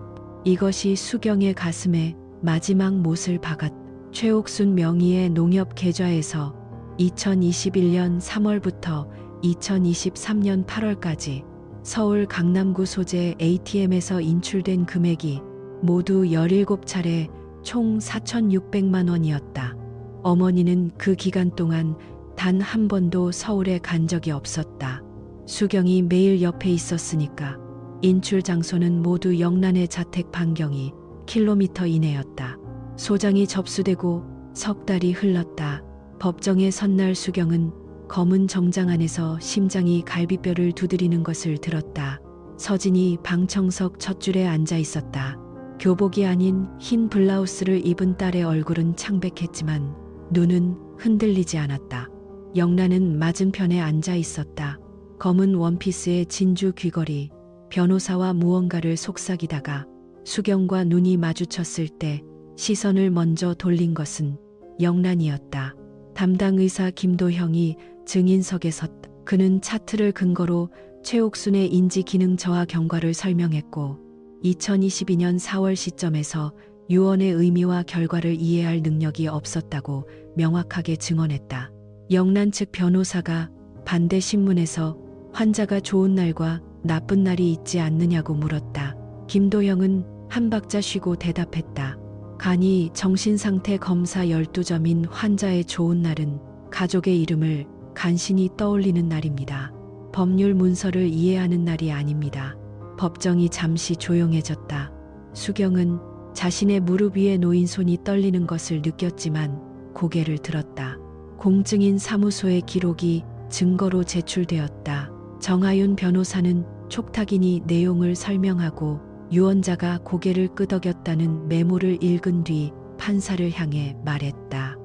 이것이 수경의 가슴에 마지막 못을 박았다. 최옥순 명의의 농협 계좌에서 2021년 3월부터 2023년 8월까지 서울 강남구 소재 ATM에서 인출된 금액이 모두 17차례 총 4,600만 원이었다. 어머니는 그 기간 동안 단 한 번도 서울에 간 적이 없었다. 수경이 매일 옆에 있었으니까. 인출 장소는 모두 영란의 자택 반경이 킬로미터 이내였다. 소장이 접수되고 석 달이 흘렀다. 법정에 선 날 수경은 검은 정장 안에서 심장이 갈비뼈를 두드리는 것을 들었다. 서진이 방청석 첫 줄에 앉아 있었다. 교복이 아닌 흰 블라우스를 입은 딸의 얼굴은 창백했지만 눈은 흔들리지 않았다. 영란은 맞은편에 앉아 있었다. 검은 원피스의 진주 귀걸이, 변호사와 무언가를 속삭이다가 수경과 눈이 마주쳤을 때 시선을 먼저 돌린 것은 영란이었다. 담당 의사 김도형이 증인석에 섰다. 그는 차트를 근거로 최옥순의 인지 기능 저하 경과를 설명했고 2022년 4월 시점에서 유언의 의미와 결과를 이해할 능력이 없었다고 명확하게 증언했다. 영란 측 변호사가 반대 신문에서 환자가 좋은 날과 나쁜 날이 있지 않느냐고 물었다. 김도형은 한 박자 쉬고 대답했다. 간이 정신상태 검사 12점인 환자의 좋은 날은 가족의 이름을 간신히 떠올리는 날입니다. 법률 문서를 이해하는 날이 아닙니다. 법정이 잠시 조용해졌다. 수경은 자신의 무릎 위에 놓인 손이 떨리는 것을 느꼈지만 고개를 들었다. 공증인 사무소의 기록이 증거로 제출되었다. 정하윤 변호사는 촉탁인이 내용을 설명하고 유언자가 고개를 끄덕였다는 메모를 읽은 뒤 판사를 향해 말했다.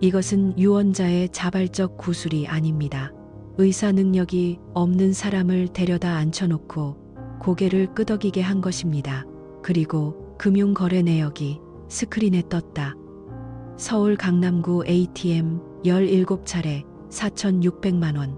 이것은 유언자의 자발적 구술이 아닙니다. 의사 능력이 없는 사람을 데려다 앉혀놓고 고개를 끄덕이게 한 것입니다. 그리고 금융거래 내역이 스크린에 떴다. 서울 강남구 ATM 17차례 4,600만 원.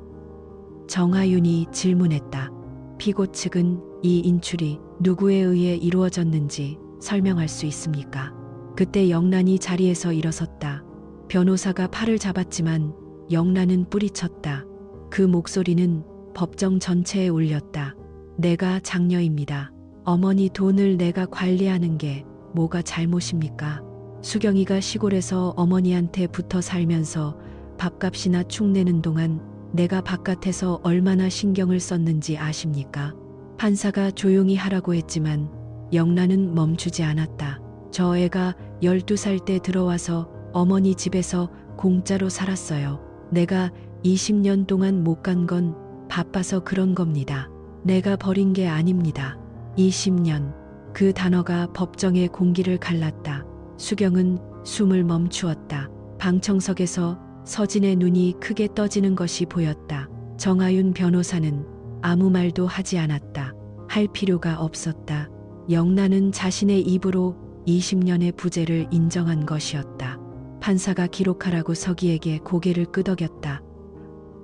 정하윤이 질문했다. 피고 측은 이 인출이 누구에 의해 이루어졌는지 설명할 수 있습니까? 그때 영란이 자리에서 일어섰다. 변호사가 팔을 잡았지만 영란은 뿌리쳤다. 그 목소리는 법정 전체에 울렸다. 내가 장녀입니다. 어머니 돈을 내가 관리하는 게 뭐가 잘못입니까? 수경이가 시골에서 어머니한테 붙어 살면서 밥값이나 축 내는 동안 내가 바깥에서 얼마나 신경을 썼는지 아십니까? 판사가 조용히 하라고 했지만 영란은 멈추지 않았다. 저 애가 12살 때 들어와서 어머니 집에서 공짜로 살았어요. 내가 20년 동안 못 간 건 바빠서 그런 겁니다. 내가 버린 게 아닙니다. 20년. 그 단어가 법정의 공기를 갈랐다. 수경은 숨을 멈추었다. 방청석에서 서진의 눈이 크게 떠지는 것이 보였다. 정하윤 변호사는 아무 말도 하지 않았다. 할 필요가 없었다. 영란은 자신의 입으로 20년의 부재를 인정한 것이었다. 판사가 기록하라고 서기에게 고개를 끄덕였다.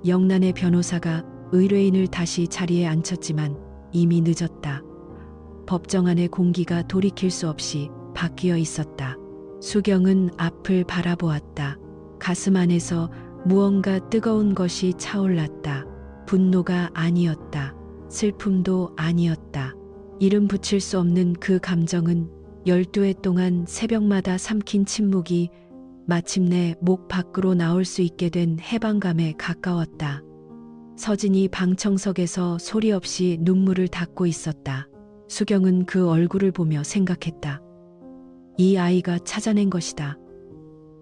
영란의 변호사가 의뢰인을 다시 자리에 앉혔지만 이미 늦었다. 법정 안의 공기가 돌이킬 수 없이 바뀌어 있었다. 수경은 앞을 바라보았다. 가슴 안에서 무언가 뜨거운 것이 차올랐다. 분노가 아니었다. 슬픔도 아니었다. 이름 붙일 수 없는 그 감정은 12해 동안 새벽마다 삼킨 침묵이 마침내 목 밖으로 나올 수 있게 된 해방감에 가까웠다. 서진이 방청석에서 소리 없이 눈물을 닦고 있었다. 수경은 그 얼굴을 보며 생각했다. 이 아이가 찾아낸 것이다.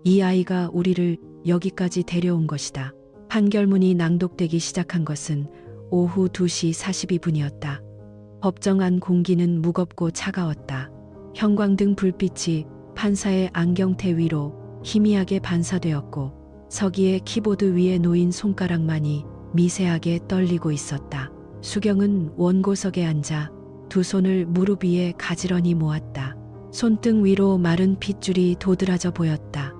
이 아이가 우리를 여기까지 데려온 것이다. 판결문이 낭독되기 시작한 것은 오후 2시 42분이었다. 법정 안 공기는 무겁고 차가웠다. 형광등 불빛이 판사의 안경테 위로 희미하게 반사되었고 서기의 키보드 위에 놓인 손가락만이 미세하게 떨리고 있었다. 수경은 원고석에 앉아 두 손을 무릎 위에 가지런히 모았다. 손등 위로 마른 핏줄이 도드라져 보였다.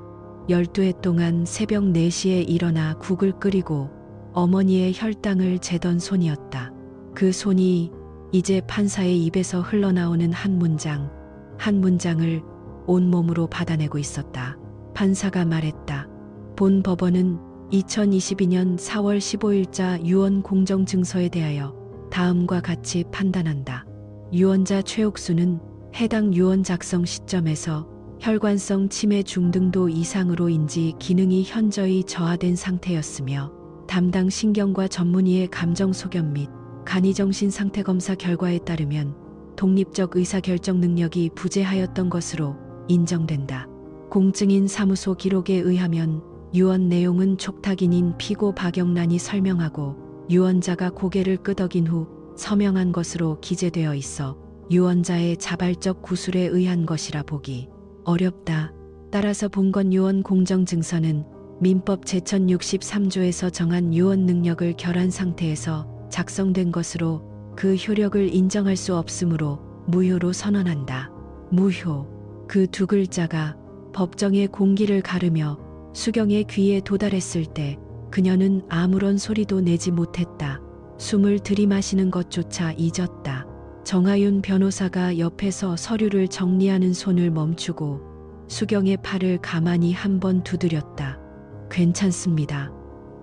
12해 동안 새벽 4시에 일어나 국을 끓이고 어머니의 혈당을 재던 손이었다. 그 손이 이제 판사의 입에서 흘러나오는 한 문장을 온몸으로 받아내고 있었다. 판사가 말했다. 본 법원은 2022년 4월 15일자 유언 공정증서에 대하여 다음과 같이 판단한다. 유언자 최옥수는 해당 유언 작성 시점에서 혈관성 치매 중등도 이상으로 인지 기능이 현저히 저하된 상태였으며 담당 신경과 전문의의 감정 소견 및 간이정신 상태 검사 결과에 따르면 독립적 의사결정 능력이 부재하였던 것으로 인정된다. 공증인 사무소 기록에 의하면 유언 내용은 촉탁인인 피고 박영란이 설명하고 유언자가 고개를 끄덕인 후 서명한 것으로 기재되어 있어 유언자의 자발적 구술에 의한 것이라 보기 어렵다. 따라서 본건 유언 공정증서는 민법 제1063조에서 정한 유언 능력을 결한 상태에서 작성된 것으로 그 효력을 인정할 수 없으므로 무효로 선언한다. 무효. 그 두 글자가 법정의 공기를 가르며 수경의 귀에 도달했을 때 그녀는 아무런 소리도 내지 못했다. 숨을 들이마시는 것조차 잊었다. 정하윤 변호사가 옆에서 서류를 정리하는 손을 멈추고 수경의 팔을 가만히 한번 두드렸다. 괜찮습니다.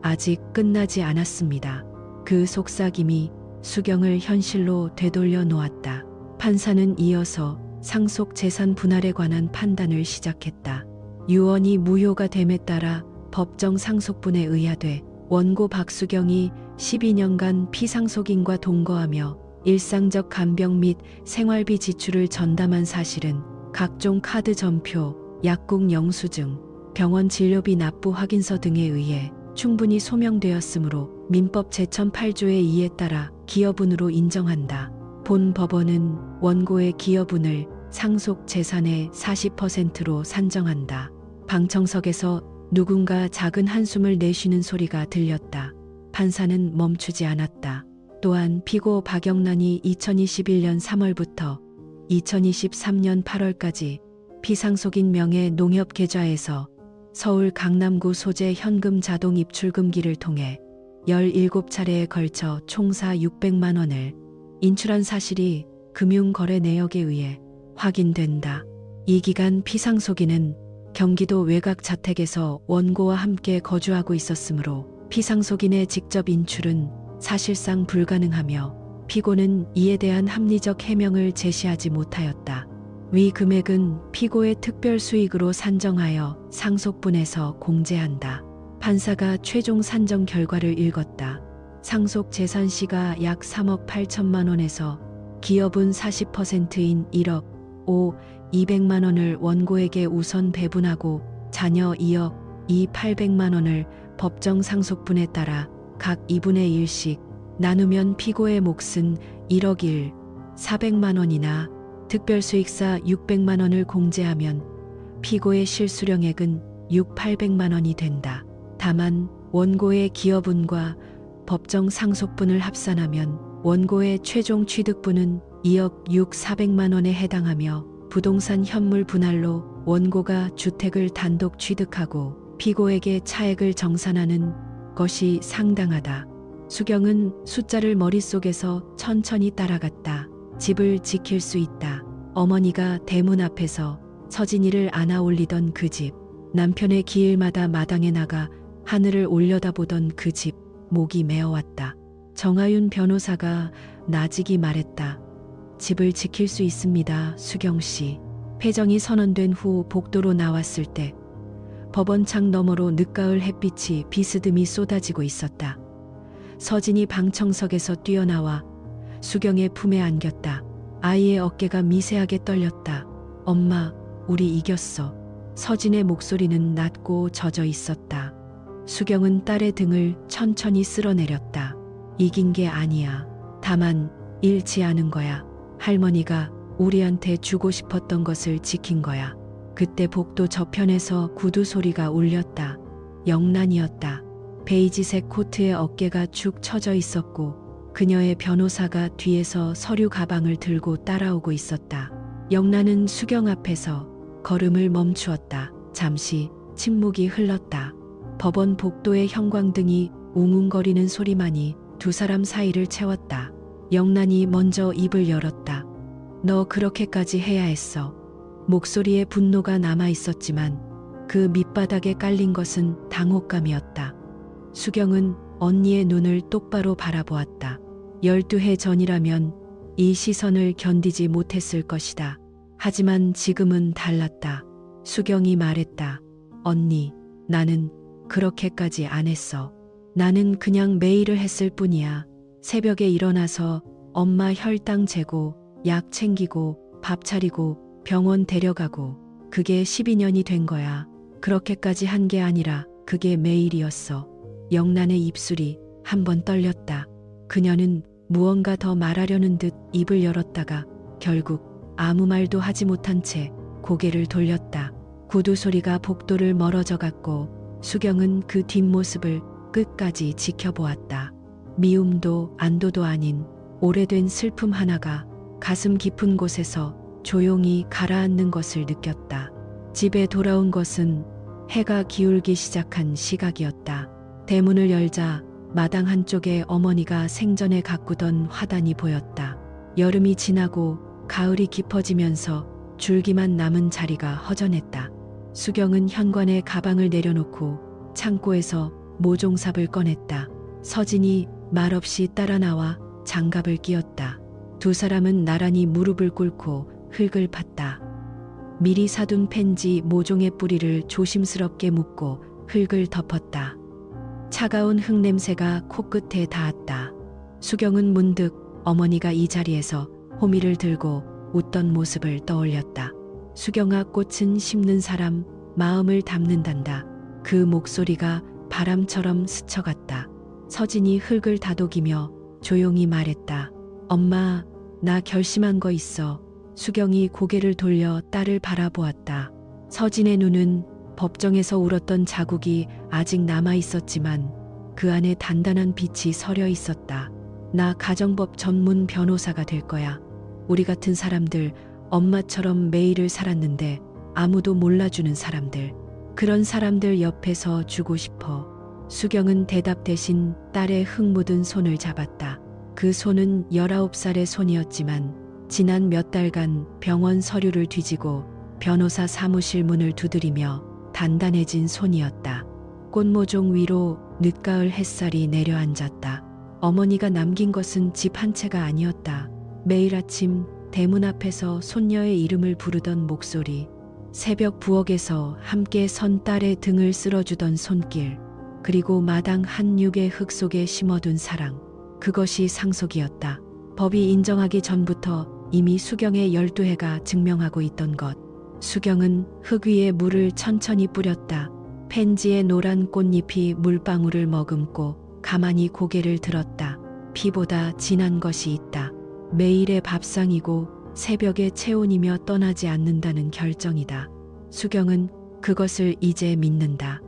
아직 끝나지 않았습니다. 그 속삭임이 수경을 현실로 되돌려 놓았다. 판사는 이어서 상속 재산 분할에 관한 판단을 시작했다. 유언이 무효가 됨에 따라 법정 상속분에 의하되 원고 박수경이 12년간 피상속인과 동거하며 일상적 간병 및 생활비 지출을 전담한 사실은 각종 카드 전표, 약국 영수증, 병원 진료비 납부 확인서 등에 의해 충분히 소명되었으므로 민법 제1008조의 이에 따라 기여분으로 인정한다. 본 법원은 원고의 기여분을 상속 재산의 40%로 산정한다. 방청석에서 누군가 작은 한숨을 내쉬는 소리가 들렸다. 판사는 멈추지 않았다. 또한 피고 박영란이 2021년 3월부터 2023년 8월까지 피상속인 명의 농협계좌에서 서울 강남구 소재 현금 자동 입출금기를 통해 17차례에 걸쳐 총사 600만 원을 인출한 사실이 금융거래 내역에 의해 확인된다. 이 기간 피상속인은 경기도 외곽 자택에서 원고와 함께 거주하고 있었으므로 피상속인의 직접 인출은 사실상 불가능하며 피고는 이에 대한 합리적 해명을 제시하지 못하였다. 위 금액은 피고의 특별 수익으로 산정하여 상속분에서 공제한다. 판사가 최종 산정 결과를 읽었다. 상속 재산시가 약 3억 8천만 원에서 기여분 40%인 1억 200만 원을 원고에게 우선 배분하고 자녀 2억 800만 원을 법정 상속분에 따라 각 2분의 1씩 나누면 피고의 몫은 1억 400만 원이나 특별수익사 600만 원을 공제하면 피고의 실수령액은 800만 원이 된다. 다만 원고의 기여분과 법정 상속분을 합산하면 원고의 최종 취득분은 2억 400만 원에 해당하며 부동산 현물 분할로 원고가 주택을 단독 취득하고 피고에게 차액을 정산하는 것이 상당하다. 수경은 숫자를 머릿속에서 천천히 따라갔다. 집을 지킬 수 있다. 어머니가 대문 앞에서 서진이를 안아 올리던 그 집. 남편의 기일마다 마당에 나가 하늘을 올려다보던 그 집. 목이 메어왔다. 정하윤 변호사가 나직이 말했다. 집을 지킬 수 있습니다, 수경 씨. 폐정이 선언된 후 복도로 나왔을 때 법원 창 너머로 늦가을 햇빛이 비스듬히 쏟아지고 있었다. 서진이 방청석에서 뛰어나와 수경의 품에 안겼다. 아이의 어깨가 미세하게 떨렸다. 엄마, 우리 이겼어. 서진의 목소리는 낮고 젖어 있었다. 수경은 딸의 등을 천천히 쓸어내렸다. 이긴 게 아니야. 다만 잃지 않은 거야. 할머니가 우리한테 주고 싶었던 것을 지킨 거야. 그때 복도 저편에서 구두 소리가 울렸다. 영란이었다. 베이지색 코트에 어깨가 축 처져 있었고 그녀의 변호사가 뒤에서 서류 가방을 들고 따라오고 있었다. 영란은 수경 앞에서 걸음을 멈추었다. 잠시 침묵이 흘렀다. 법원 복도의 형광등이 웅웅거리는 소리만이 두 사람 사이를 채웠다. 영란이 먼저 입을 열었다. 너 그렇게까지 해야 했어. 목소리에 분노가 남아 있었지만 그 밑바닥에 깔린 것은 당혹감이었다. 수경은 언니의 눈을 똑바로 바라보았다. 12해 전이라면 이 시선을 견디지 못했을 것이다. 하지만 지금은 달랐다. 수경이 말했다. 언니, 나는 그렇게까지 안 했어. 나는 그냥 매일을 했을 뿐이야. 새벽에 일어나서 엄마 혈당 재고, 약 챙기고, 밥 차리고, 병원 데려가고. 그게 12년이 된 거야. 그렇게까지 한 게 아니라 그게 매일이었어. 영란의 입술이 한번 떨렸다. 그녀는 무언가 더 말하려는 듯 입을 열었다가 결국 아무 말도 하지 못한 채 고개를 돌렸다. 구두 소리가 복도를 멀어져 갔고 수경은 그 뒷모습을 끝까지 지켜보았다. 미움도 안도도 아닌 오래된 슬픔 하나가 가슴 깊은 곳에서 조용히 가라앉는 것을 느꼈다. 집에 돌아온 것은 해가 기울기 시작한 시각이었다. 대문을 열자 마당 한쪽에 어머니가 생전에 가꾸던 화단이 보였다. 여름이 지나고 가을이 깊어지면서 줄기만 남은 자리가 허전했다. 수경은 현관에 가방을 내려놓고 창고에서 모종삽을 꺼냈다. 서진이 말없이 따라 나와 장갑을 끼웠다. 두 사람은 나란히 무릎을 꿇고 흙을 팠다. 미리 사둔 펜지 모종의 뿌리를 조심스럽게 묶고 흙을 덮었다. 차가운 흙 냄새가 코끝에 닿았다. 수경은 문득 어머니가 이 자리에서 호미를 들고 웃던 모습을 떠올렸다. 수경아, 꽃은 심는 사람 마음을 담는단다. 그 목소리가 바람처럼 스쳐갔다. 서진이 흙을 다독이며 조용히 말했다. 엄마, 나 결심한 거 있어. 수경이 고개를 돌려 딸을 바라보았다. 서진의 눈은 법정에서 울었던 자국이 아직 남아 있었지만 그 안에 단단한 빛이 서려 있었다. 나 가정법 전문 변호사가 될 거야. 우리 같은 사람들, 엄마처럼 매일을 살았는데 아무도 몰라주는 사람들, 그런 사람들 옆에서 주고 싶어. 수경은 대답 대신 딸의 흙 묻은 손을 잡았다. 그 손은 19살의 손이었지만 지난 몇 달간 병원 서류를 뒤지고 변호사 사무실 문을 두드리며 단단해진 손이었다. 꽃모종 위로 늦가을 햇살이 내려앉았다. 어머니가 남긴 것은 집 한 채가 아니었다. 매일 아침 대문 앞에서 손녀의 이름을 부르던 목소리, 새벽 부엌에서 함께 선 딸의 등을 쓸어주던 손길, 그리고 마당 한 육의 흙 속에 심어둔 사랑. 그것이 상속이었다. 법이 인정하기 전부터 이미 수경의 12해가 증명하고 있던 것. 수경은 흙 위에 물을 천천히 뿌렸다. 펜지에 노란 꽃잎이 물방울을 머금고 가만히 고개를 들었다. 피보다 진한 것이 있다. 매일의 밥상이고 새벽의 체온이며 떠나지 않는다는 결정이다. 수경은 그것을 이제 믿는다.